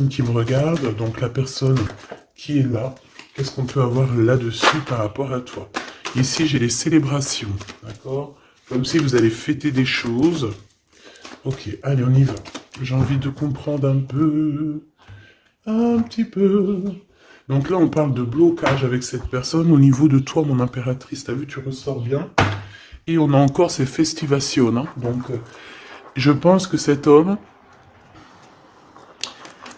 qui me regarde, donc la personne qui est là, qu'est-ce qu'on peut avoir là-dessus par rapport à toi? Ici, j'ai les célébrations, d'accord? Comme si vous allez fêter des choses. Ok, allez, on y va. J'ai envie de comprendre un petit peu. Donc là, on parle de blocage avec cette personne au niveau de toi, mon impératrice. T'as vu, tu ressors bien. Et on a encore ces festivations, hein. Donc, je pense que cet homme,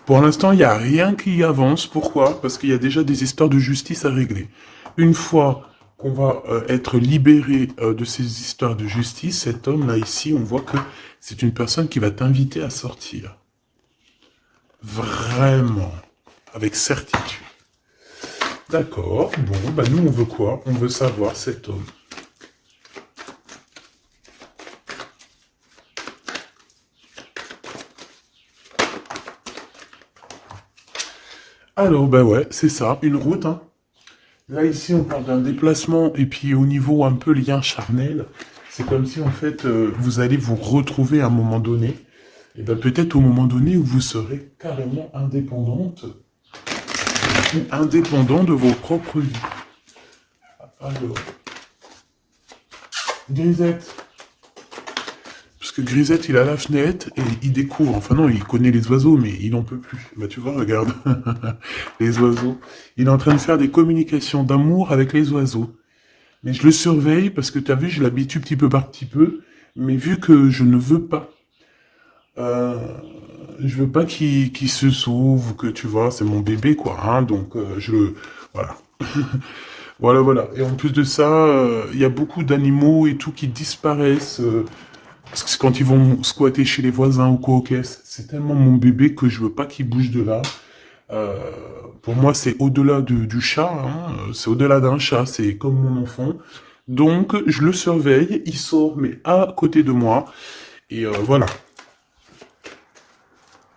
pour l'instant, il n'y a rien qui avance. Pourquoi? Parce qu'il y a déjà des histoires de justice à régler. Une fois qu'on va être libéré de ces histoires de justice, cet homme-là ici, on voit que c'est une personne qui va t'inviter à sortir. Vraiment. Avec certitude. D'accord. Bon, bah nous, on veut quoi? On veut savoir cet homme. Alors, bah ouais, c'est ça, une route, hein. Là, ici, on parle d'un déplacement, et puis au niveau un peu lien charnel, c'est comme si, en fait, vous allez vous retrouver à un moment donné, et ben peut-être au moment donné où vous serez carrément indépendante, ou indépendant de vos propres vies. Alors, Grisette. Parce que Grisette, il a la fenêtre, et il découvre, enfin non, il connaît les oiseaux, mais il n'en peut plus. Bah tu vois, regarde, les oiseaux. Il est en train de faire des communications d'amour avec les oiseaux. Mais je le surveille parce que tu as vu, je l'habitue petit peu par petit peu. Mais vu que je ne veux pas, euh, je veux pas qu'il se sauve, que tu vois, c'est mon bébé quoi. Hein, donc je le, voilà, voilà. Et en plus de ça, il y a beaucoup d'animaux et tout qui disparaissent parce que quand ils vont squatter chez les voisins ou quoi aux caisses. C'est tellement mon bébé que je veux pas qu'il bouge de là. Euh, pour moi, c'est au-delà du chat, hein, c'est au-delà d'un chat, c'est comme mon enfant. Donc, je le surveille, il sort, mais à côté de moi, et voilà,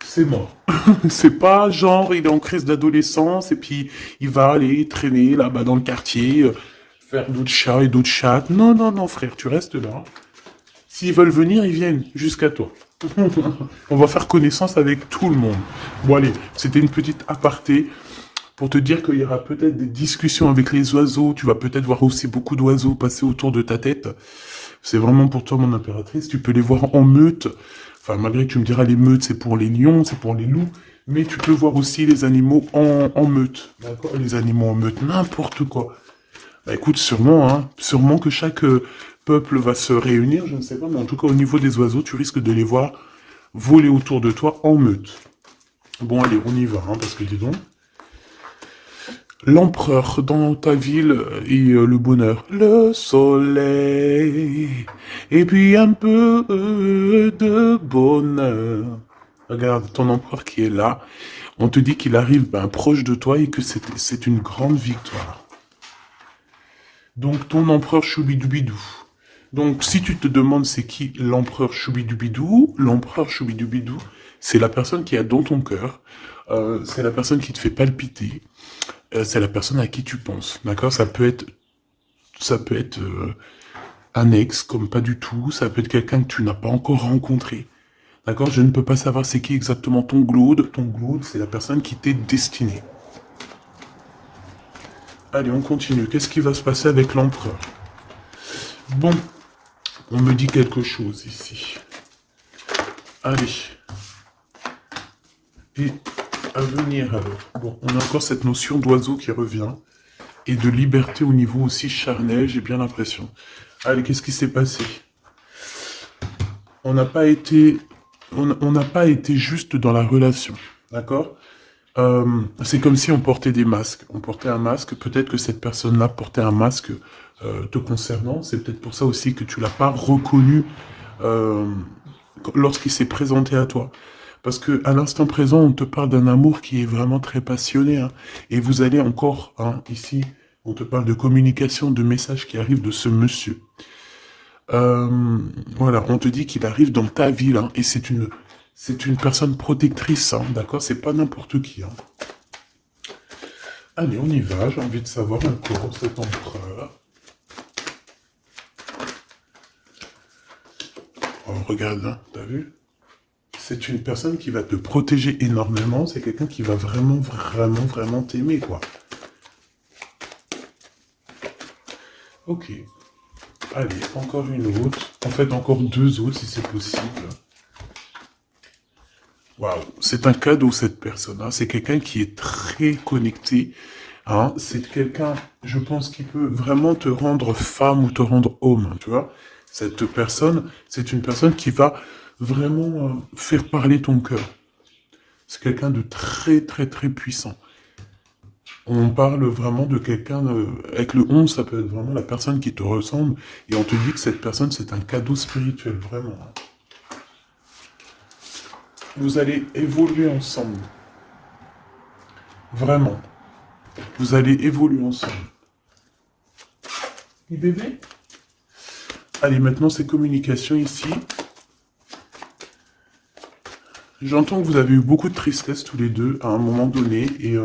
c'est mort. C'est pas genre, il est en crise d'adolescence, et puis il va aller traîner là-bas dans le quartier, faire d'autres chats et d'autres chattes. Non, non, non, frère, tu restes là. S'ils veulent venir, ils viennent jusqu'à toi. On va faire connaissance avec tout le monde. Bon, allez, c'était une petite aparté pour te dire qu'il y aura peut-être des discussions avec les oiseaux. Tu vas peut-être voir aussi beaucoup d'oiseaux passer autour de ta tête. C'est vraiment pour toi, mon impératrice. Tu peux les voir en meute. Enfin, malgré que tu me diras, les meutes, c'est pour les lions, c'est pour les loups. Mais tu peux voir aussi les animaux en meute. D'accord? Les animaux en meute, n'importe quoi. Bah écoute, sûrement, hein. Sûrement que chaque peuple va se réunir, je ne sais pas. Mais en tout cas, au niveau des oiseaux, tu risques de les voir voler autour de toi en meute. Bon, allez, on y va, hein, parce que dis donc. L'empereur dans ta ville et le bonheur. Le soleil. Et puis un peu de bonheur. Regarde ton empereur qui est là. On te dit qu'il arrive ben, proche de toi et que c'est une grande victoire. Donc ton empereur Choubidoubidou. Donc si tu te demandes c'est qui l'empereur Choubidoubidou, c'est la personne qui est dans ton cœur. C'est la personne qui te fait palpiter. C'est la personne à qui tu penses, d'accord? Ça peut être un ex, comme pas du tout. Ça peut être quelqu'un que tu n'as pas encore rencontré, d'accord? Je ne peux pas savoir c'est qui exactement ton glaude. Ton glaude, c'est la personne qui t'est destinée. Allez, on continue. Qu'est-ce qui va se passer avec l'empereur? Bon, on me dit quelque chose ici. Allez. Et à venir alors. Bon, on a encore cette notion d'oiseau qui revient. Et de liberté au niveau aussi charnel, j'ai bien l'impression. Allez, qu'est-ce qui s'est passé? On n'a pas été, on n'a pas été juste dans la relation, d'accord? C'est comme si on portait des masques. On portait un masque. Peut-être que cette personne-là portait un masque te concernant. C'est peut-être pour ça aussi que tu l'as pas reconnu euh, lorsqu'il s'est présenté à toi. Parce que à l'instant présent, on te parle d'un amour qui est vraiment très passionné. Hein, et vous allez encore, hein, ici, on te parle de communication, de messages qui arrivent de ce monsieur. Voilà, on te dit qu'il arrive dans ta ville, hein, et c'est une personne protectrice, hein, d'accord? C'est pas n'importe qui, hein. Allez, on y va, j'ai envie de savoir encore cet empereur. Oh, regarde, hein, t'as vu? c'est une personne qui va te protéger énormément. C'est quelqu'un qui va vraiment, vraiment, vraiment t'aimer, quoi. Ok. Allez, encore une autre. En fait, encore deux autres, si c'est possible. Waouh, c'est un cadeau, cette personne. Hein. C'est quelqu'un qui est très connecté. Hein. C'est quelqu'un, je pense, qui peut vraiment te rendre femme ou te rendre homme, tu vois. Cette personne, c'est une personne qui va vraiment faire parler ton cœur. C'est quelqu'un de très, très, très puissant. On parle vraiment de quelqu'un, avec le 11, ça peut être vraiment la personne qui te ressemble, et on te dit que cette personne, c'est un cadeau spirituel, vraiment. Vous allez évoluer ensemble. Vraiment. Vous allez évoluer ensemble. Et bébé? Allez, maintenant, c'est communication ici. J'entends que vous avez eu beaucoup de tristesse tous les deux à un moment donné, et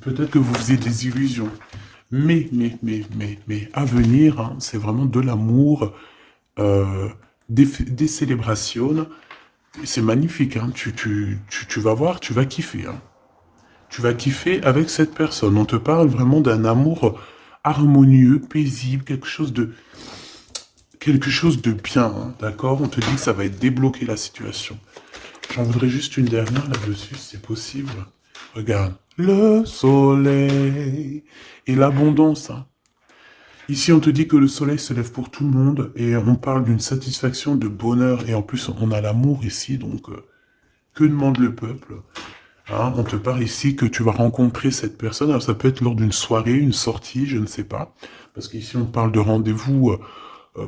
peut-être que vous faisiez des illusions. Mais, à venir, hein, c'est vraiment de l'amour, des célébrations. C'est magnifique, hein. Tu vas voir, tu vas kiffer. Hein. Tu vas kiffer avec cette personne. On te parle vraiment d'un amour harmonieux, paisible, quelque chose de bien, hein, d'accord? On te dit que ça va être débloquer la situation. J'en voudrais juste une dernière là-dessus, si c'est possible. Regarde. Le soleil et l'abondance. Hein. Ici, on te dit que le soleil se lève pour tout le monde et on parle d'une satisfaction, de bonheur. Et en plus, on a l'amour ici, donc que demande le peuple? Hein, on te parle ici que tu vas rencontrer cette personne. Alors, ça peut être lors d'une soirée, une sortie, je ne sais pas. Parce qu'ici, on parle de rendez-vous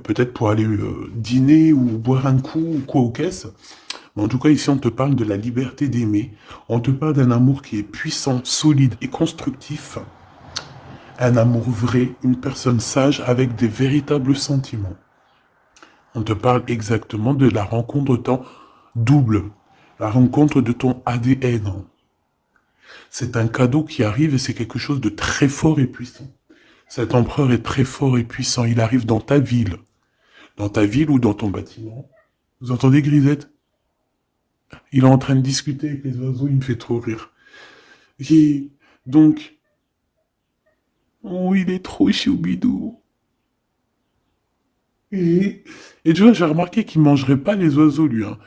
peut-être pour aller dîner ou boire un coup ou quoi aux caisses. Mais en tout cas, ici, on te parle de la liberté d'aimer. On te parle d'un amour qui est puissant, solide et constructif. Un amour vrai, une personne sage avec des véritables sentiments. On te parle exactement de la rencontre de ton double, la rencontre de ton ADN. C'est un cadeau qui arrive et c'est quelque chose de très fort et puissant. Cet empereur est très fort et puissant. Il arrive dans ta ville ou dans ton bâtiment. Vous entendez, Grisette? Il est en train de discuter avec les oiseaux, il me fait trop rire. Et donc, oh, il est trop choubidou. Et tu vois, j'ai remarqué qu'il mangerait pas les oiseaux, lui. Hein.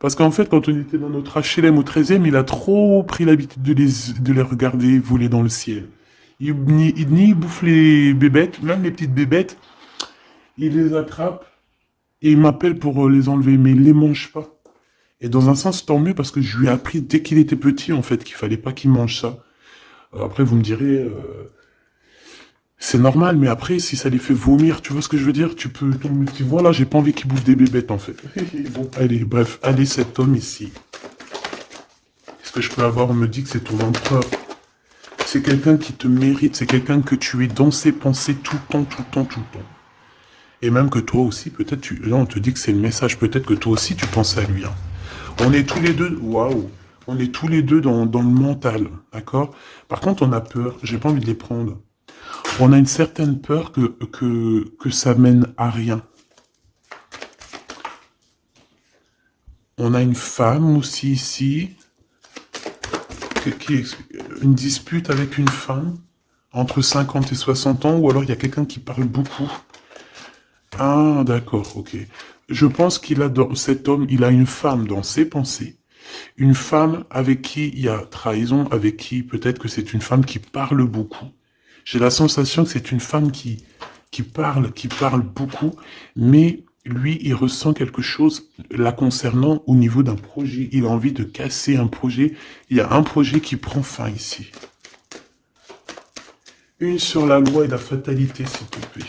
Parce qu'en fait, quand on était dans notre HLM au 13e, il a trop pris l'habitude de les regarder voler dans le ciel. Il bouffe les bébêtes, même les petites bébêtes, il les attrape et il m'appelle pour les enlever, mais il les mange pas. Et dans un sens, tant mieux, parce que je lui ai appris dès qu'il était petit, en fait, qu'il fallait pas qu'il mange ça. Après, vous me direz, c'est normal, mais après, si ça les fait vomir, tu vois ce que je veux dire? Tu peux, voilà, j'ai pas envie qu'ils bouffent des bébêtes, en fait. Bon, allez, bref, allez, cet homme ici. Qu'est-ce que je peux avoir? On me dit que c'est ton empereur. C'est quelqu'un qui te mérite, c'est quelqu'un que tu es dans ses pensées tout le temps, tout le temps, tout le temps. Et même que toi aussi, peut-être, là, on te dit que c'est le message, peut-être que toi aussi, tu penses à lui, hein. On est tous les deux, waouh, on est tous les deux dans le mental, d'accord? Par contre, on a peur, j'ai pas envie de les prendre. On a une certaine peur que ça mène à rien. On a une femme aussi ici, une dispute avec une femme, entre 50 et 60 ans, ou alors il y a quelqu'un qui parle beaucoup. Ah, d'accord, ok. Je pense qu'il a, cet homme, il a une femme dans ses pensées. Une femme avec qui il y a trahison, avec qui peut-être que c'est une femme qui parle beaucoup. J'ai la sensation que c'est une femme qui parle beaucoup, mais lui, il ressent quelque chose la concernant au niveau d'un projet. Il a envie de casser un projet. Il y a un projet qui prend fin ici. Une sur la loi et la fatalité, s'il te plaît.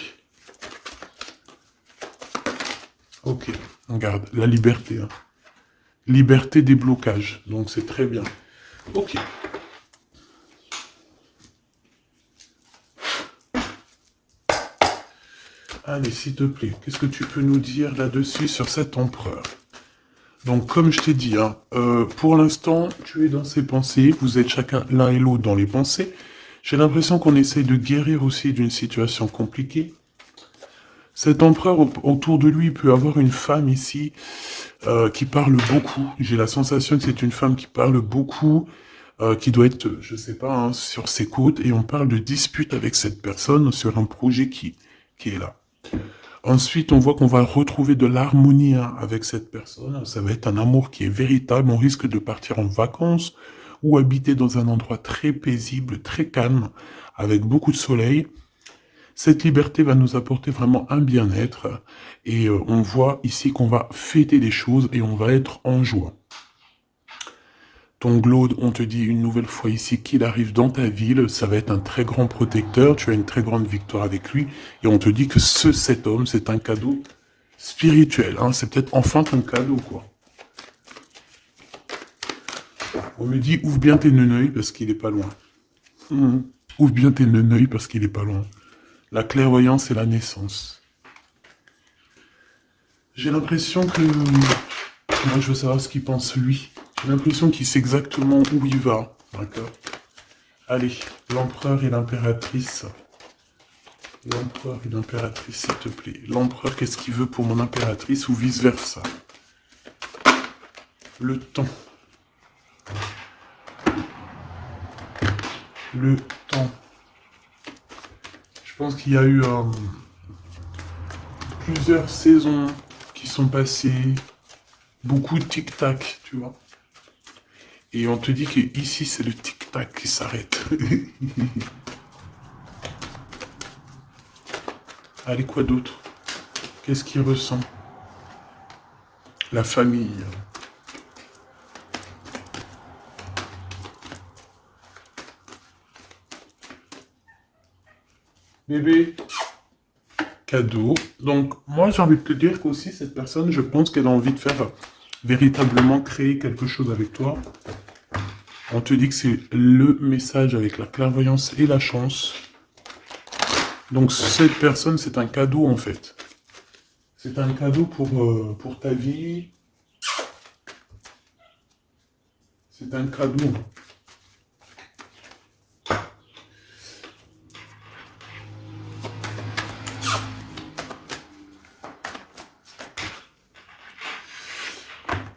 Ok, regarde, la liberté. Hein. Liberté des blocages, donc c'est très bien. Ok. Allez, s'il te plaît, qu'est-ce que tu peux nous dire là-dessus sur cet empereur? Donc, comme je t'ai dit, hein, pour l'instant, tu es dans ses pensées, vous êtes chacun l'un et l'autre dans les pensées. J'ai l'impression qu'on essaye de guérir aussi d'une situation compliquée. Cet empereur, autour de lui, il peut avoir une femme ici qui parle beaucoup. J'ai la sensation que c'est une femme qui parle beaucoup, qui doit être, je sais pas, hein, sur ses côtes, et on parle de dispute avec cette personne sur un projet qui est là. Ensuite, on voit qu'on va retrouver de l'harmonie hein, avec cette personne. Ça va être un amour qui est véritable. On risque de partir en vacances ou habiter dans un endroit très paisible, très calme, avec beaucoup de soleil. Cette liberté va nous apporter vraiment un bien-être. Et on voit ici qu'on va fêter des choses et on va être en joie. Ton Glaude, on te dit une nouvelle fois ici qu'il arrive dans ta ville, ça va être un très grand protecteur, tu as une très grande victoire avec lui, et on te dit que cet homme, c'est un cadeau spirituel, hein, c'est peut-être enfin ton cadeau, quoi. On me dit, ouvre bien tes neneuils parce qu'il est pas loin. Ouvre bien tes neneuils parce qu'il est pas loin. La clairvoyance et la naissance. J'ai l'impression que... Moi, je veux savoir ce qu'il pense lui. J'ai l'impression qu'il sait exactement où il va. D'accord. Allez, l'empereur et l'impératrice. L'empereur et l'impératrice, s'il te plaît. L'empereur, qu'est-ce qu'il veut pour mon impératrice ou vice-versa? Le temps. Le temps. Je pense qu'il y a eu plusieurs saisons qui sont passées. Beaucoup de tic-tac, tu vois. Et on te dit que ici c'est le tic-tac qui s'arrête. Allez, quoi d'autre? Qu'est-ce qu'il ressent? La famille. Bébé. Cadeau. Donc, moi, j'ai envie de te dire qu'aussi, cette personne, je pense qu'elle a envie de faire véritablement créer quelque chose avec toi. On te dit que c'est le message avec la clairvoyance et la chance. Donc, cette personne, c'est un cadeau, en fait. C'est un cadeau pour ta vie. C'est un cadeau.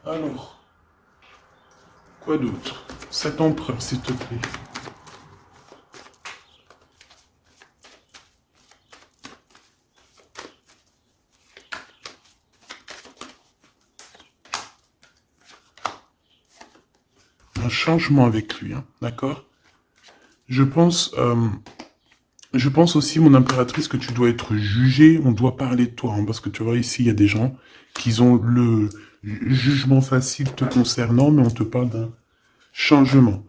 Alors, quoi d'autre? Cet empereur, s'il te plaît. Un changement avec lui, hein, d'accord? Je pense aussi, mon impératrice, que tu dois être jugée, on doit parler de toi, hein, parce que tu vois, ici, il y a des gens qui ont le jugement facile te concernant, mais on te parle d'un changement.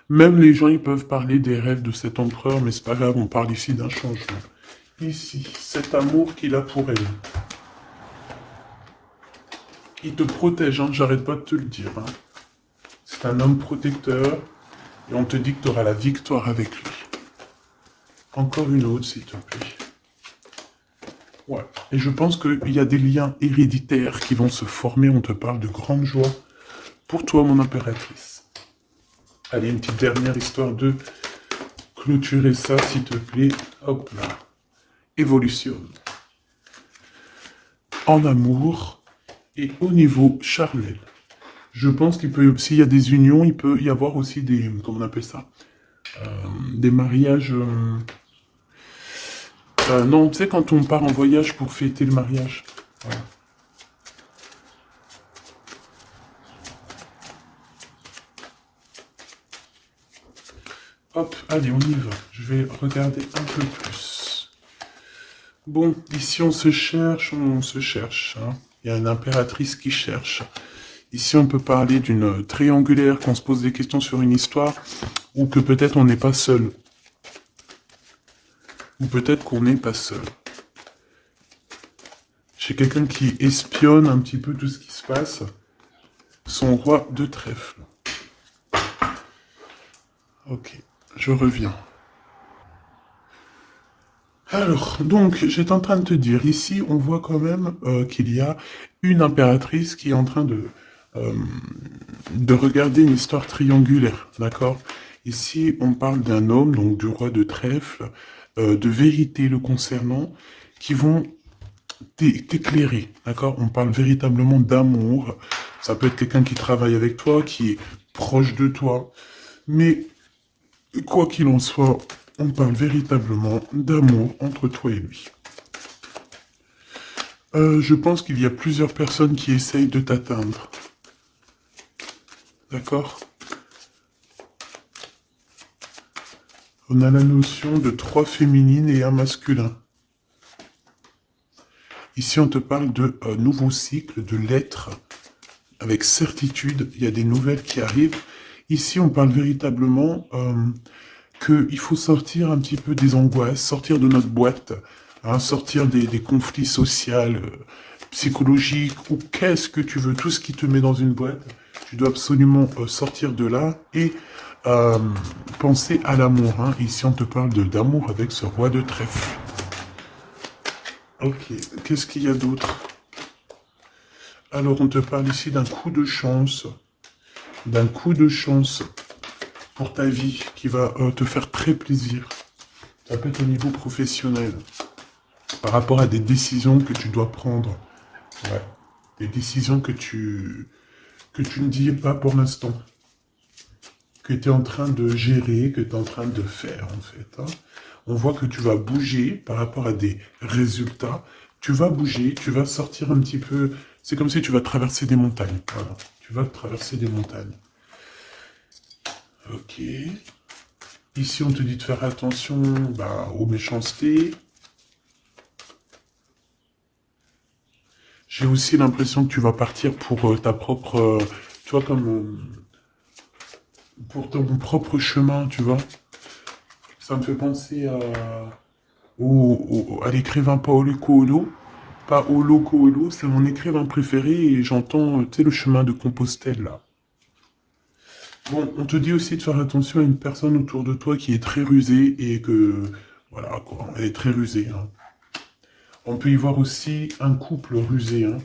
Même les gens, ils peuvent parler des rêves de cet empereur, mais c'est pas grave, on parle ici d'un changement. Ici, cet amour qu'il a pour elle. Il te protège, hein, j'arrête pas de te le dire. Hein. C'est un homme protecteur, et on te dit que tu auras la victoire avec lui. Encore une autre, s'il te plaît. Ouais. Et je pense qu'il y a des liens héréditaires qui vont se former. On te parle de grande joie pour toi, mon impératrice. Allez, une petite dernière histoire de clôturer ça, s'il te plaît. Hop là. Évolution. En amour et au niveau charnel. Je pense qu'il peut, s'il y a des unions, il peut y avoir aussi des, comment on appelle ça, des mariages... non, tu sais, quand on part en voyage pour fêter le mariage. Voilà. Hop, allez, on y va. Je vais regarder un peu plus. Bon, ici, on se cherche, hein. Il y a une impératrice qui cherche. Ici, on peut parler d'une triangulaire, qu'on se pose des questions sur une histoire, ou que peut-être on n'est pas seul. Ou peut-être qu'on n'est pas seul. J'ai quelqu'un qui espionne un petit peu tout ce qui se passe. Son roi de trèfle. Ok, je reviens. Alors, donc, j'étais en train de te dire, ici, on voit quand même qu'il y a une impératrice qui est en train de regarder une histoire triangulaire, d'accord? Ici, on parle d'un homme, donc du roi de trèfle, de vérité le concernant, qui vont t'éclairer, d'accord? On parle véritablement d'amour. Ça peut être quelqu'un qui travaille avec toi, qui est proche de toi. Mais quoi qu'il en soit, on parle véritablement d'amour entre toi et lui. Je pense qu'il y a plusieurs personnes qui essayent de t'atteindre. D'accord? On a la notion de 3 féminines et un masculin. Ici, on te parle de nouveau cycle, de lettres. Avec certitude, il y a des nouvelles qui arrivent. Ici, on parle véritablement qu'il faut sortir un petit peu des angoisses, sortir de notre boîte, hein, sortir des conflits sociaux, psychologiques, ou qu'est-ce que tu veux, tout ce qui te met dans une boîte. Tu dois absolument sortir de là et penser à l'amour. Hein. Ici, on te parle d'amour avec ce roi de trèfle. Ok, qu'est-ce qu'il y a d'autre? Alors, on te parle ici d'un coup de chance. D'un coup de chance pour ta vie qui va te faire très plaisir. Ça peut être au niveau professionnel. Par rapport à des décisions que tu dois prendre. Ouais. Des décisions que tu ne dis pas pour l'instant. Que tu es en train de gérer, que tu es en train de faire, en fait. Hein. On voit que tu vas bouger par rapport à des résultats. Tu vas bouger, tu vas sortir un petit peu. C'est comme si tu vas traverser des montagnes. Voilà. Tu vas traverser des montagnes. Ok. Ici, on te dit de faire attention aux méchancetés. J'ai aussi l'impression que tu vas partir pour ta propre... tu vois, comme... pour ton propre chemin, tu vois. Ça me fait penser à l'écrivain Paulo Coelho. Paulo Coelho, c'est mon écrivain préféré et j'entends, tu sais, le chemin de Compostelle, là. Bon, on te dit aussi de faire attention à une personne autour de toi qui est très rusée et que... Voilà, quoi, elle est très rusée. Hein. On peut y voir aussi un couple rusé, hein,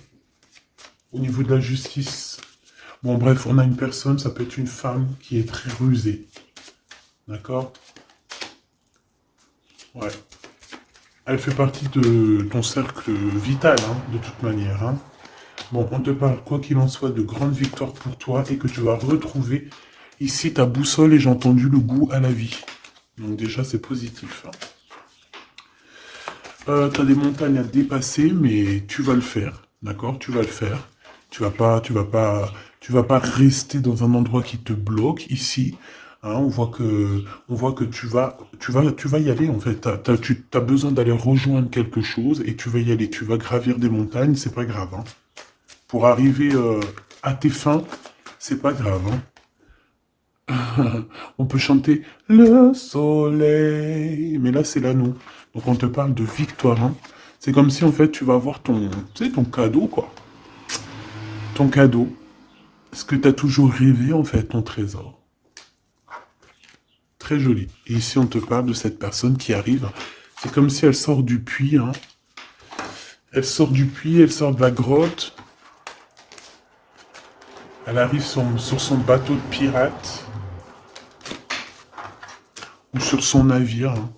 au niveau de la justice. Bon, bref, on a une personne, ça peut être une femme qui est très rusée. D'accord? Ouais. Elle fait partie de ton cercle vital, hein, de toute manière. Hein. Bon, on te parle, quoi qu'il en soit, de grandes victoires pour toi et que tu vas retrouver ici ta boussole et j'ai entendu le goût à la vie. Donc déjà, c'est positif. Hein. Tu as des montagnes à dépasser, mais tu vas le faire. D'accord? Tu vas le faire. Tu vas pas rester dans un endroit qui te bloque ici. Hein, on voit que tu vas y aller en fait. Tu as besoin d'aller rejoindre quelque chose et tu vas y aller. Tu vas gravir des montagnes, c'est pas grave. Hein. Pour arriver à tes fins, c'est pas grave. Hein. On peut chanter le soleil, mais là c'est l'anneau. Donc on te parle de victoire. Hein. C'est comme si en fait tu vas avoir ton cadeau quoi. Ton cadeau. Ce que tu as toujours rêvé en fait, ton trésor. Très joli. Et ici on te parle de cette personne qui arrive. C'est comme si elle sort du puits. Hein. Elle sort du puits, elle sort de la grotte. Elle arrive sur son bateau de pirate. Ou sur son navire. Hein.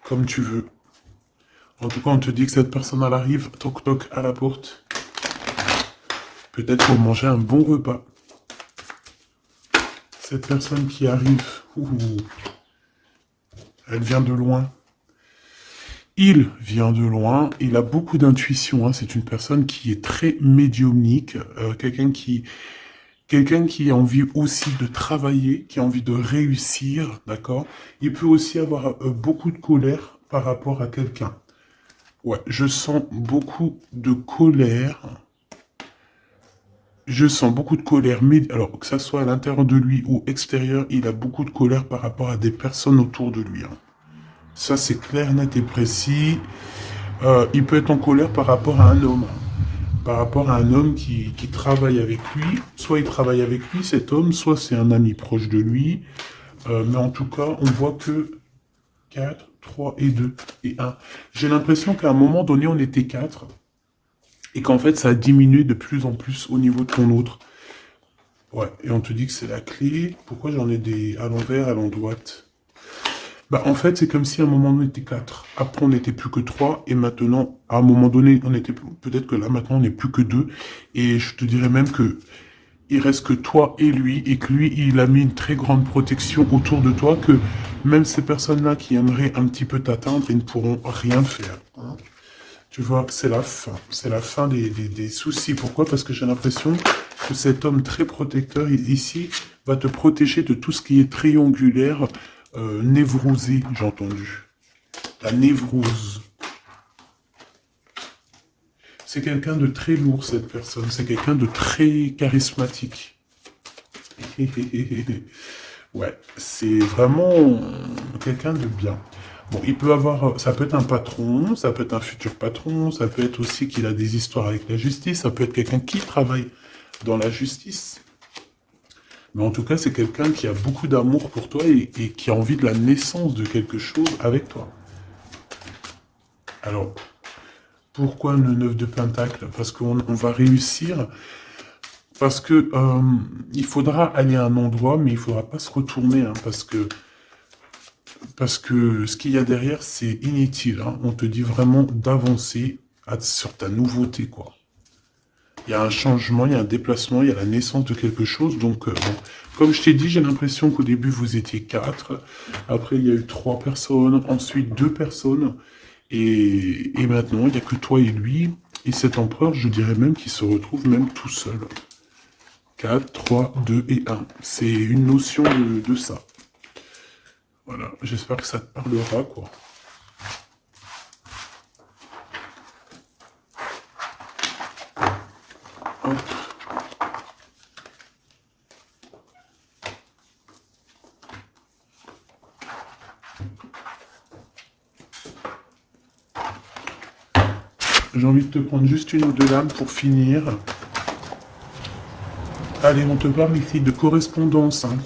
Comme tu veux. En tout cas, on te dit que cette personne, elle arrive, toc toc, à la porte. Peut-être pour manger un bon repas. Cette personne qui arrive, elle vient de loin. Il vient de loin, il a beaucoup d'intuition. Hein. C'est une personne qui est très médiumnique, quelqu'un qui a envie aussi de travailler, qui a envie de réussir, d'accord? Il peut aussi avoir beaucoup de colère par rapport à quelqu'un. Ouais, je sens beaucoup de colère. Je sens beaucoup de colère, mais alors que ça soit à l'intérieur de lui ou extérieur, il a beaucoup de colère par rapport à des personnes autour de lui. Hein. Ça, c'est clair, net et précis. Il peut être en colère par rapport à un homme. Par rapport à un homme qui travaille avec lui. Soit il travaille avec lui, cet homme, soit c'est un ami proche de lui. Mais en tout cas, on voit que 4, 3 et 2 et 1. J'ai l'impression qu'à un moment donné, on était 4. Et qu'en fait, ça a diminué de plus en plus au niveau de ton autre. Ouais, et on te dit que c'est la clé. Pourquoi j'en ai des à l'envers, à l'endroite? Bah, en fait, c'est comme si à un moment on était quatre. Après, on n'était plus que trois. Et maintenant, à un moment donné, on était peut-être que là, maintenant, on n'est plus que deux. Et je te dirais même que il reste que toi et lui. Et que lui, il a mis une très grande protection autour de toi. Que même ces personnes-là qui aimeraient un petit peu t'atteindre, ils ne pourront rien faire. Hein. Tu vois, c'est la fin. C'est la fin des soucis. Pourquoi? Parce que j'ai l'impression que cet homme très protecteur ici va te protéger de tout ce qui est triangulaire, névrosé, j'ai entendu. La névrose. C'est quelqu'un de très lourd, cette personne. C'est quelqu'un de très charismatique. Ouais, c'est vraiment quelqu'un de bien. Bon, il peut avoir, ça peut être un patron, ça peut être un futur patron, ça peut être aussi qu'il a des histoires avec la justice, ça peut être quelqu'un qui travaille dans la justice. Mais en tout cas, c'est quelqu'un qui a beaucoup d'amour pour toi et qui a envie de la naissance de quelque chose avec toi. Alors, pourquoi le 9 de Pentacle? Parce qu'on va réussir, parce que il faudra aller à un endroit, mais il faudra pas se retourner, hein, parce que ce qu'il y a derrière, c'est inutile. Hein. On te dit vraiment d'avancer sur ta nouveauté, quoi. Il y a un changement, il y a un déplacement, il y a la naissance de quelque chose. Donc, bon. Comme je t'ai dit, j'ai l'impression qu'au début, vous étiez quatre. Après, il y a eu 3 personnes. Ensuite, 2 personnes. Et maintenant, il n'y a que toi et lui. Et cet empereur, je dirais même qu'il se retrouve même tout seul. 4, 3, 2 et 1. C'est une notion de ça. Voilà, j'espère que ça te parlera, quoi. Hop. J'ai envie de te prendre juste une ou deux lames pour finir. Allez, on te parle ici de correspondance. Hein.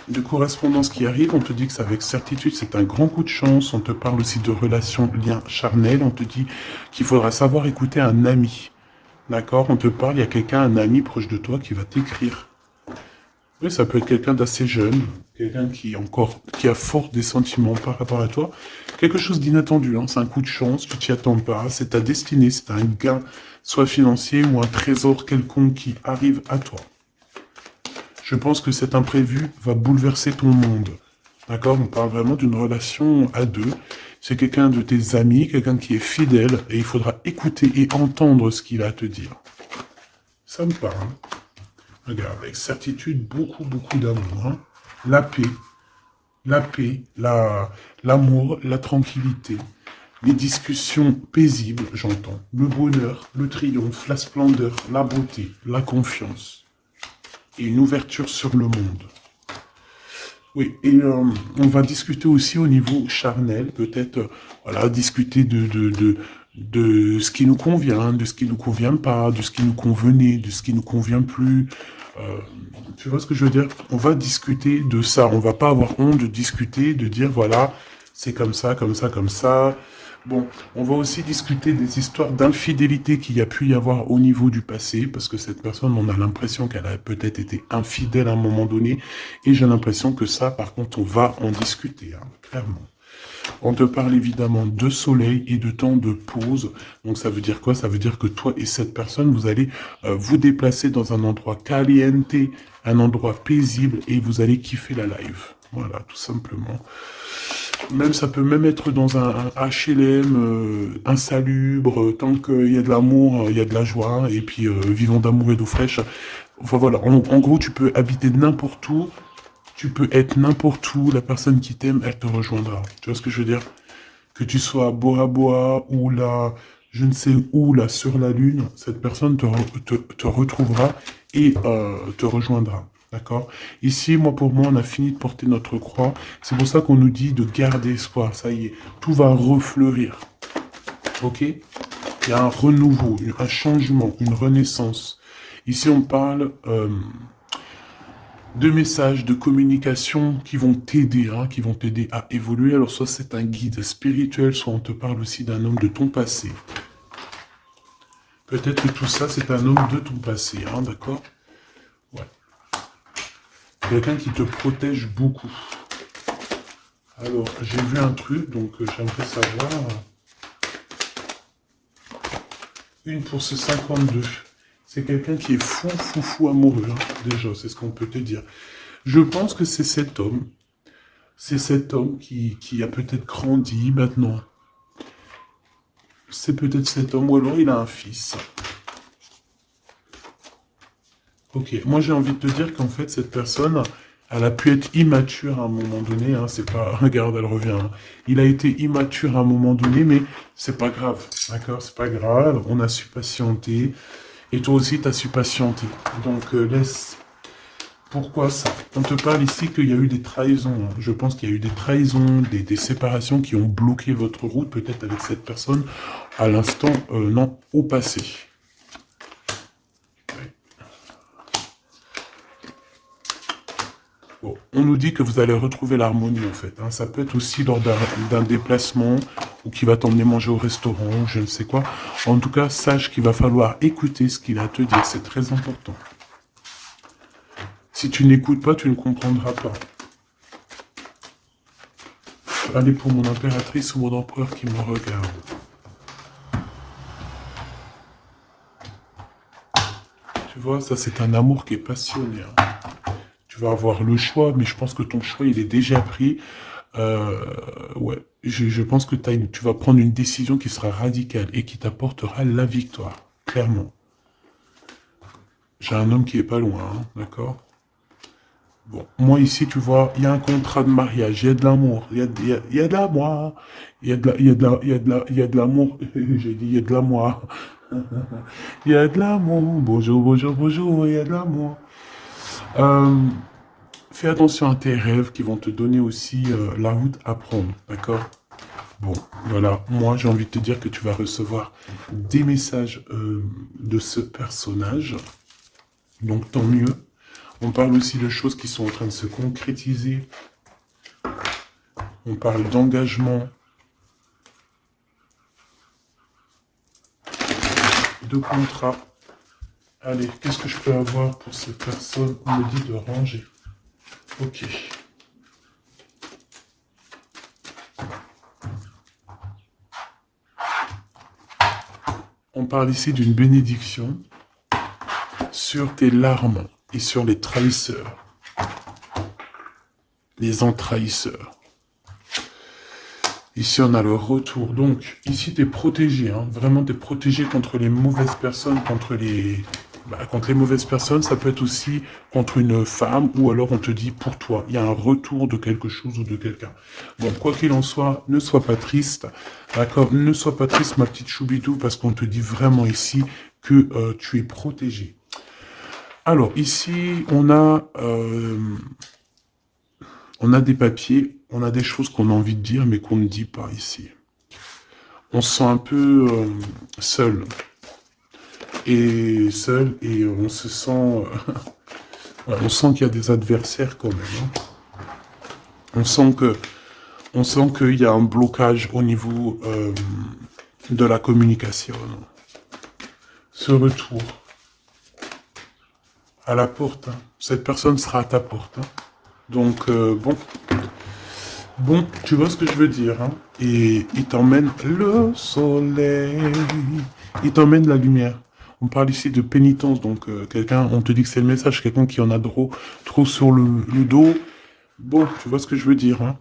De correspondance qui arrive, on te dit que c'est avec certitude, c'est un grand coup de chance. On te parle aussi de relations, liens charnels. On te dit qu'il faudra savoir écouter un ami. D'accord? On te parle, il y a quelqu'un, un ami proche de toi qui va t'écrire. Oui, ça peut être quelqu'un d'assez jeune, quelqu'un qui a fort des sentiments par rapport à toi. Quelque chose d'inattendu, hein. C'est un coup de chance, tu t'y attends pas, c'est ta destinée, c'est un gain, soit financier ou un trésor quelconque qui arrive à toi. Je pense que cet imprévu va bouleverser ton monde. D'accord? On parle vraiment d'une relation à deux. C'est quelqu'un de tes amis, quelqu'un qui est fidèle, et il faudra écouter et entendre ce qu'il a à te dire. Ça me parle. Regarde, avec certitude, beaucoup, beaucoup d'amour. Hein. La paix, l'amour, la tranquillité. Les discussions paisibles, j'entends. Le bonheur, le triomphe, la splendeur, la beauté, la confiance. Et une ouverture sur le monde. Oui, et on va discuter aussi au niveau charnel, peut-être, voilà, discuter de ce qui nous convient, de ce qui nous convient pas, de ce qui nous convenait, de ce qui nous convient plus. Euh, Tu vois ce que je veux dire? On va discuter de ça. On va pas avoir honte de discuter, de dire voilà, c'est comme ça, comme ça, comme ça. Bon, on va aussi discuter des histoires d'infidélité qu'il y a pu y avoir au niveau du passé, parce que cette personne, on a l'impression qu'elle a peut-être été infidèle à un moment donné, et j'ai l'impression que ça, par contre, on va en discuter, hein, clairement. On te parle évidemment de soleil et de temps de pause. Donc ça veut dire quoi? Ça veut dire que toi et cette personne, vous allez vous déplacer dans un endroit caliente, un endroit paisible, et vous allez kiffer la live. Voilà, tout simplement. Même ça peut même être dans un HLM insalubre, tant qu'il y a de l'amour, il y a de la joie, et puis vivons d'amour et d'eau fraîche. Enfin voilà, en gros, tu peux habiter n'importe où, tu peux être n'importe où, la personne qui t'aime, elle te rejoindra. Tu vois ce que je veux dire? Que tu sois à Bora Bora ou là, je ne sais où, là, sur la Lune, cette personne te retrouvera et te rejoindra. D'accord? Ici, pour moi, on a fini de porter notre croix. C'est pour ça qu'on nous dit de garder espoir. Ça y est, tout va refleurir. Ok? Il y a un renouveau, un changement, une renaissance. Ici, on parle de messages, de communication qui vont t'aider, hein, qui vont t'aider à évoluer. Alors, soit c'est un guide spirituel, soit on te parle aussi d'un homme de ton passé. Peut-être que tout ça, c'est un homme de ton passé, hein, d'accord? Ouais. Quelqu'un qui te protège beaucoup. Alors, j'ai vu un truc, donc j'aimerais savoir. Une pour ce 52. C'est quelqu'un qui est fou, fou, fou amoureux, hein, déjà, c'est ce qu'on peut te dire. Je pense que c'est cet homme. C'est cet homme qui a peut-être grandi maintenant. C'est peut-être cet homme, ou alors il a un fils. Ok, moi j'ai envie de te dire qu'en fait, cette personne, elle a pu être immature à un moment donné, hein, c'est pas... Regarde, elle revient. Hein. Il a été immature à un moment donné, mais c'est pas grave, d'accord? C'est pas grave, on a su patienter, et toi aussi, tu as su patienter. Donc, laisse... Pourquoi ça? On te parle ici qu'il y a eu des trahisons. Hein. Je pense qu'il y a eu des trahisons, des séparations qui ont bloqué votre route, peut-être avec cette personne, à l'instant, non, au passé. Bon, on nous dit que vous allez retrouver l'harmonie, en fait. Hein. Ça peut être aussi lors d'un déplacement, ou qui va t'emmener manger au restaurant, ou je ne sais quoi. En tout cas, sache qu'il va falloir écouter ce qu'il a à te dire. C'est très important. Si tu n'écoutes pas, tu ne comprendras pas. Allez pour mon impératrice ou mon empereur qui me regarde. Tu vois, ça c'est un amour qui est passionné. Hein. Tu vas avoir le choix, mais je pense que ton choix il est déjà pris. Ouais, je pense que tu vas prendre une décision qui sera radicale et qui t'apportera la victoire, clairement. J'ai un homme qui est pas loin, hein, d'accord? Bon, moi ici, tu vois, il y a un contrat de mariage, il y a de l'amour, il y a de l'amour, il y a de la, il y a de la, il y a de la, il y a de l'amour, j'ai dit il y a de l'amour, il y a de l'amour, bonjour, bonjour, bonjour, il y a de l'amour. Euh, Fais attention à tes rêves qui vont te donner aussi la route à prendre, d'accord? Bon, voilà, moi j'ai envie de te dire que tu vas recevoir des messages de ce personnage, donc tant mieux. On parle aussi de choses qui sont en train de se concrétiser. On parle d'engagement, de contrat. Allez, qu'est-ce que je peux avoir pour cette personne? On me dit de ranger. Ok. On parle ici d'une bénédiction sur tes larmes et sur les trahisseurs. Les entrahisseurs. Ici, on a le retour. Donc, ici, tu es protégé. Hein. Vraiment, tu es protégé contre les mauvaises personnes, contre les mauvaises personnes. Ça peut être aussi contre une femme, ou alors on te dit pour toi. Il y a un retour de quelque chose ou de quelqu'un. Bon, quoi qu'il en soit, ne sois pas triste. D'accord? Ne sois pas triste, ma petite choubidou, parce qu'on te dit vraiment ici que tu es protégé. Alors, ici, on a des papiers, on a des choses qu'on a envie de dire, mais qu'on ne dit pas ici. On se sent un peu seul. Et on se sent... on sent qu'il y a des adversaires quand même. Hein. On sent qu'il y a un blocage au niveau de la communication. Ce retour à la porte. Hein. Cette personne sera à ta porte. Hein. Donc, Bon, tu vois ce que je veux dire, hein? Et il t'emmène le soleil, il t'emmène la lumière. On parle ici de pénitence, donc quelqu'un, on te dit que c'est le message, quelqu'un qui en a trop sur le dos. Bon, tu vois ce que je veux dire, hein?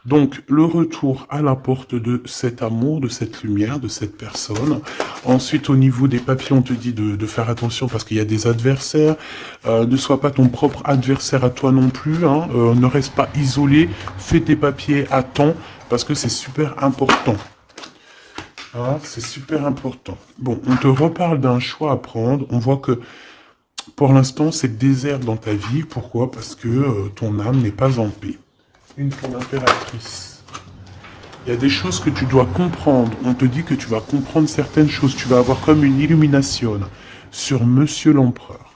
Donc, le retour à la porte de cet amour, de cette lumière, de cette personne. Ensuite, au niveau des papiers, on te dit de faire attention parce qu'il y a des adversaires. Ne sois pas ton propre adversaire à toi non plus, hein. Ne reste pas isolé. Fais tes papiers à temps parce que c'est super important. Ah, c'est super important. Bon, on te reparle d'un choix à prendre. On voit que pour l'instant, c'est désert dans ta vie. Pourquoi? Parce que ton âme n'est pas en paix. Une pour l'impératrice. Il y a des choses que tu dois comprendre. On te dit que tu vas comprendre certaines choses. Tu vas avoir comme une illumination sur Monsieur l'Empereur.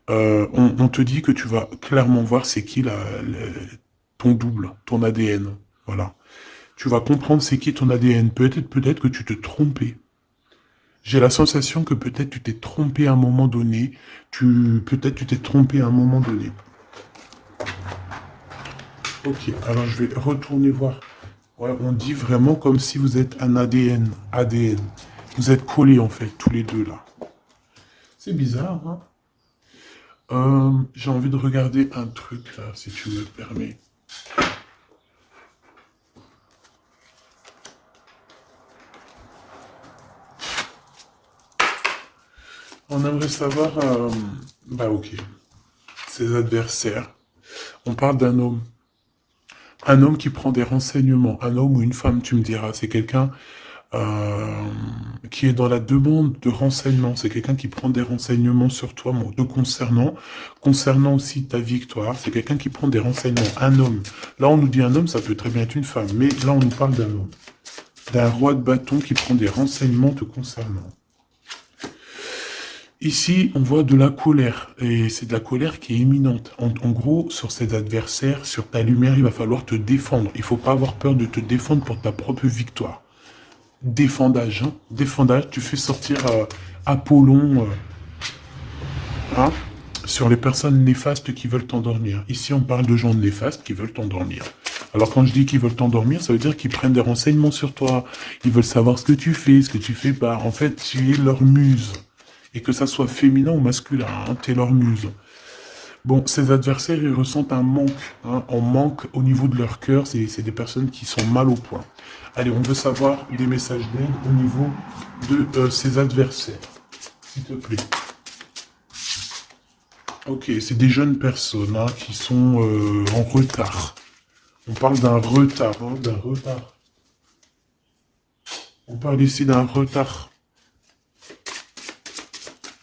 On te dit que tu vas clairement voir c'est qui ton double, ton ADN. Voilà. Tu vas comprendre c'est qui ton ADN. Peut-être que tu te trompais. J'ai la sensation que peut-être tu t'es trompé à un moment donné. Peut-être tu t'es trompé à un moment donné. Ok, alors je vais retourner voir. Ouais, on dit vraiment comme si vous êtes un ADN. ADN. Vous êtes collés en fait, tous les deux là. C'est bizarre, hein? J'ai envie de regarder un truc là, si tu me permets. On aimerait savoir, bah ok, ses adversaires. On parle d'un homme. Un homme qui prend des renseignements. Un homme ou une femme, tu me diras. C'est quelqu'un euh, qui est dans la demande de renseignements. C'est quelqu'un qui prend des renseignements sur toi, te concernant. Concernant aussi ta victoire. C'est quelqu'un qui prend des renseignements. Un homme. Là, on nous dit un homme, ça peut très bien être une femme. Mais là, on nous parle d'un homme. D'un roi de bâton qui prend des renseignements te concernant. Ici, on voit de la colère, et c'est de la colère qui est imminente. En gros, sur ses adversaires, sur ta lumière, il va falloir te défendre. Il faut pas avoir peur de te défendre pour ta propre victoire. Défendage, hein. Défendage, tu fais sortir Apollon hein, sur les personnes néfastes qui veulent t'endormir. Ici, on parle de gens néfastes qui veulent t'endormir. Alors quand je dis qu'ils veulent t'endormir, ça veut dire qu'ils prennent des renseignements sur toi. Ils veulent savoir ce que tu fais, ce que tu fais pas. En fait, tu es leur muse. Et que ça soit féminin ou masculin, hein, t'es leur muse. Bon, ces adversaires, ils ressentent un manque, hein, un manque au niveau de leur cœur, c'est des personnes qui sont mal au point. Allez, on veut savoir des messages d'aide au niveau de ces adversaires, s'il te plaît. Ok, c'est des jeunes personnes hein, qui sont en retard. On parle d'un retard, hein, d'un retard. On parle ici d'un retard.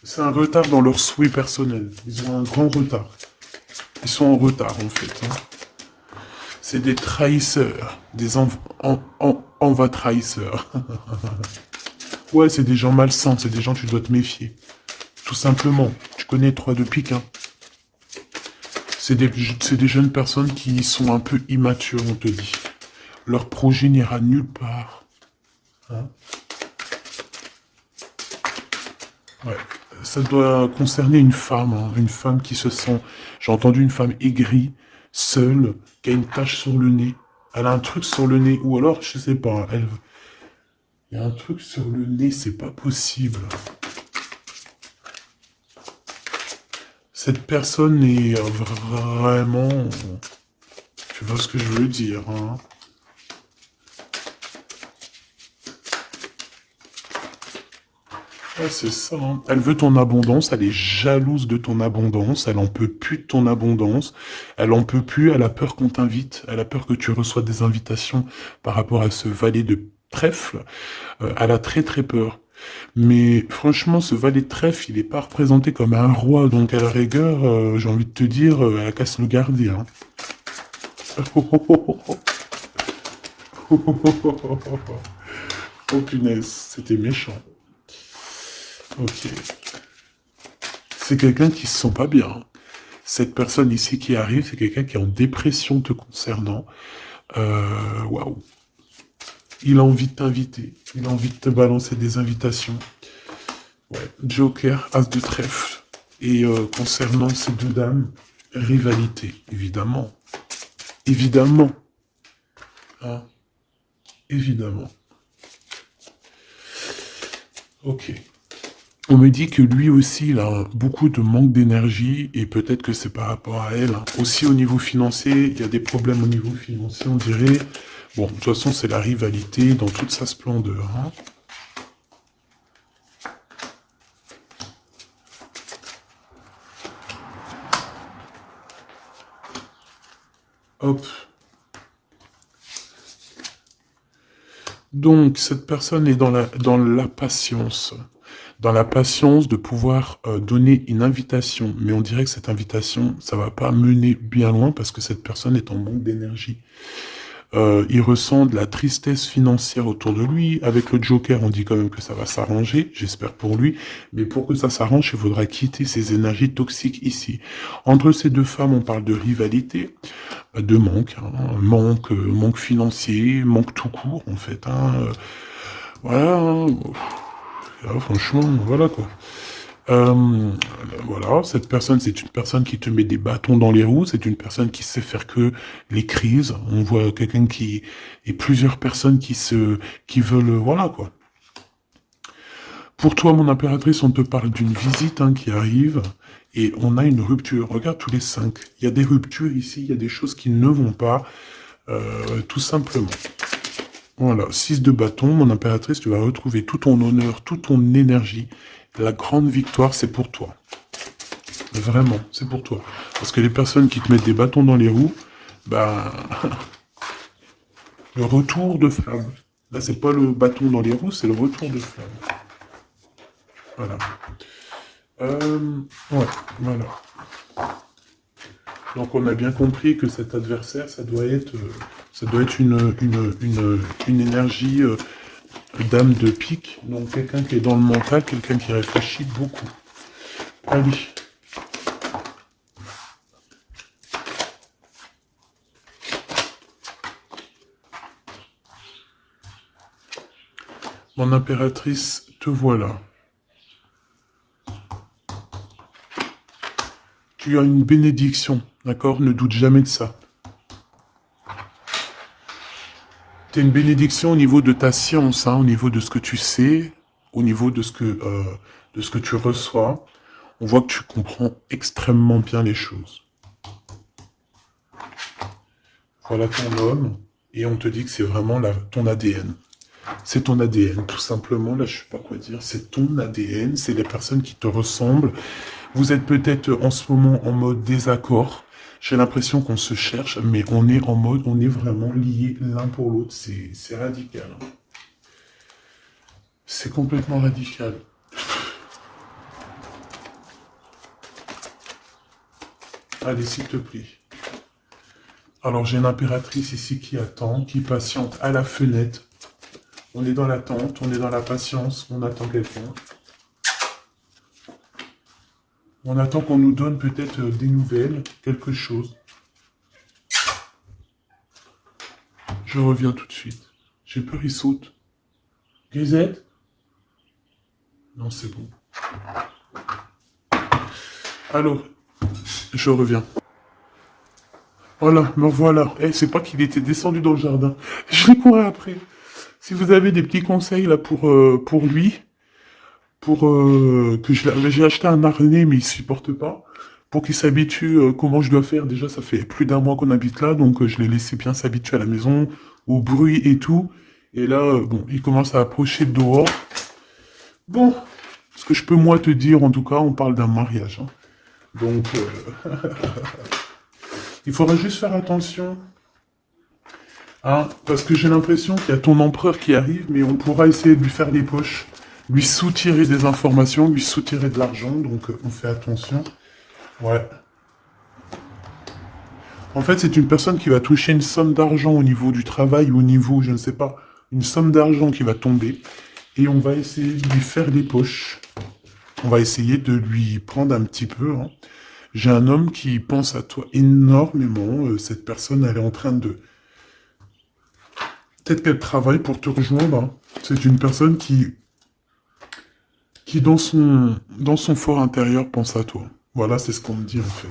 C'est un retard dans leurs souhaits personnels. Ils ont un grand retard. Ils sont en retard, en fait. Hein. C'est des trahisseurs. Des enva trahisseurs. Ouais, c'est des gens malsains. C'est des gens tu dois te méfier. Tout simplement. Tu connais 3 de pique, hein. C'est des jeunes personnes qui sont un peu immatures, on te dit. Leur projet n'ira nulle part. Hein. Ouais. Ça doit concerner une femme, hein, une femme qui se sent... J'ai entendu une femme aigrie, seule, qui a une tache sur le nez. Elle a un truc sur le nez, ou alors, je sais pas, il y a un truc sur le nez, c'est pas possible. Cette personne est vraiment... Tu vois ce que je veux dire, hein? Ouais, c'est ça. Hein. Elle veut ton abondance, elle est jalouse de ton abondance, elle en peut plus de ton abondance, elle en peut plus, elle a peur qu'on t'invite, elle a peur que tu reçoives des invitations par rapport à ce valet de trèfle. Elle a très très peur. Mais franchement, ce valet de trèfle, il est pas représenté comme un roi, donc à la rigueur, j'ai envie de te dire, elle casse le gardien. Oh punaise, c'était méchant. Ok. C'est quelqu'un qui se sent pas bien. Cette personne ici qui arrive, c'est quelqu'un qui est en dépression te concernant. Waouh. Il a envie de t'inviter. Il a envie de te balancer des invitations. Ouais. Joker, As de trèfle. Et concernant ces deux dames, rivalité, évidemment. Évidemment. Hein. Évidemment. Ok. On me dit que lui aussi, il a beaucoup de manque d'énergie et peut-être que c'est par rapport à elle. Hein. Aussi au niveau financier, il y a des problèmes au niveau financier, on dirait. Bon, de toute façon, c'est la rivalité dans toute sa splendeur. Hein. Hop. Donc, cette personne est dans la patience. Dans la patience de pouvoir donner une invitation. Mais on dirait que cette invitation, ça va pas mener bien loin parce que cette personne est en manque d'énergie. Il ressent de la tristesse financière autour de lui. Avec le Joker, on dit quand même que ça va s'arranger, j'espère pour lui. Mais pour que ça s'arrange, il faudra quitter ces énergies toxiques ici. Entre ces deux femmes, on parle de rivalité, de manque, hein, manque financier, manque tout court en fait. Hein, voilà. Franchement, voilà quoi. Euh, voilà, cette personne, c'est une personne qui te met des bâtons dans les roues, c'est une personne qui sait faire que les crises. On voit quelqu'un qui... et plusieurs personnes qui veulent, voilà, quoi. Pour toi, mon impératrice, on te parle d'une visite hein, qui arrive et on a une rupture. Regarde tous les 5. Il y a des ruptures ici, il y a des choses qui ne vont pas, tout simplement. Voilà, 6 de bâton, mon impératrice, tu vas retrouver tout ton honneur, toute ton énergie. La grande victoire, c'est pour toi. Vraiment, c'est pour toi. Parce que les personnes qui te mettent des bâtons dans les roues, bah, le retour de flamme. Là, c'est pas le bâton dans les roues, c'est le retour de flamme. Voilà. Ouais, voilà. Donc on a bien compris que cet adversaire, ça doit être une énergie dame de pique, donc quelqu'un qui est dans le mental, quelqu'un qui réfléchit beaucoup. Allez. Mon impératrice, te voilà. Tu as une bénédiction, d'accord? Ne doute jamais de ça. Tu as une bénédiction au niveau de ta science, hein, au niveau de ce que tu sais, au niveau de ce que tu reçois. On voit que tu comprends extrêmement bien les choses. Voilà ton homme, et on te dit que c'est vraiment ton ADN. C'est ton ADN, tout simplement. Là, je ne sais pas quoi dire. C'est ton ADN, c'est les personnes qui te ressemblent. Vous êtes peut-être en ce moment en mode désaccord. J'ai l'impression qu'on se cherche, mais on est en mode, on est vraiment liés l'un pour l'autre. C'est radical. Hein. C'est complètement radical. Allez, s'il te plaît. Alors, j'ai une impératrice ici qui attend, qui patiente à la fenêtre. On est dans l'attente, on est dans la patience, on attend quelqu'un. On attend qu'on nous donne peut-être des nouvelles, quelque chose. Je reviens tout de suite. J'ai peur, il saute. Grisette? Non, c'est bon. Alors, je reviens. Voilà, me revoilà. Eh, c'est pas qu'il était descendu dans le jardin. Je l'ai couru après. Si vous avez des petits conseils là pour lui, que j'ai acheté un harnais mais il supporte pas, pour qu'il s'habitue comment je dois faire. Déjà, ça fait plus d'un mois qu'on habite là, donc je l'ai laissé bien s'habituer à la maison, au bruit et tout. Et là, bon, il commence à approcher de dehors. Bon, ce que je peux moi te dire, en tout cas, on parle d'un mariage. Hein. Donc, il faudra juste faire attention. Hein, parce que j'ai l'impression qu'il y a ton empereur qui arrive, mais on pourra essayer de lui faire les poches, lui soutirer des informations, lui soutirer de l'argent, donc on fait attention. Ouais. En fait, c'est une personne qui va toucher une somme d'argent au niveau du travail ou au niveau, je ne sais pas, une somme d'argent qui va tomber, et on va essayer de lui faire les poches. On va essayer de lui prendre un petit peu. Hein. J'ai un homme qui pense à toi énormément. Cette personne, elle est en train de... Peut-être qu'elle travaille pour te rejoindre. Hein. C'est une personne qui dans son fort intérieur, pense à toi. Voilà, c'est ce qu'on me dit, en fait.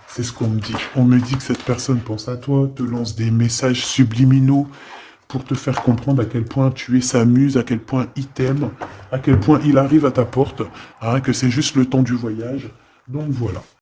C'est ce qu'on me dit. On me dit que cette personne pense à toi, te lance des messages subliminaux pour te faire comprendre à quel point tu es sa muse, à quel point il t'aime, à quel point il arrive à ta porte, hein, que c'est juste le temps du voyage. Donc voilà.